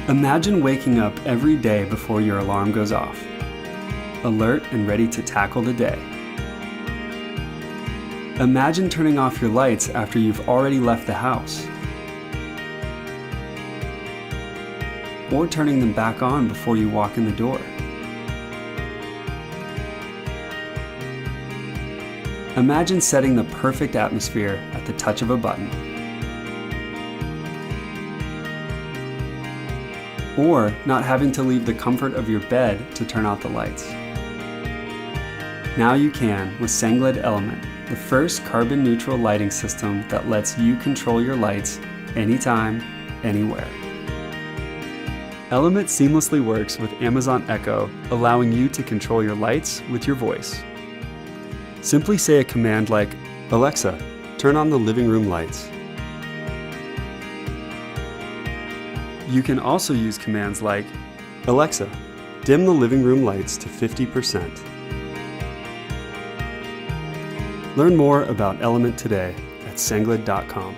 Imagine waking up every day before your alarm goes off, alert and ready to tackle the day. Imagine turning off your lights after you've already left the house, or turning them back on before you walk in the door. Imagine setting the perfect atmosphere at the touch of a button. Or not having to leave the comfort of your bed to turn out the lights. Now you can with Sengled Element, the first carbon-neutral lighting system that lets you control your lights anytime, anywhere. Element seamlessly works with Amazon Echo, allowing you to control your lights with your voice. Simply say a command like, "Alexa, turn on the living room lights." You can also use commands like, "Alexa, dim the living room lights to 50%. Learn more about Element today at sengled.com.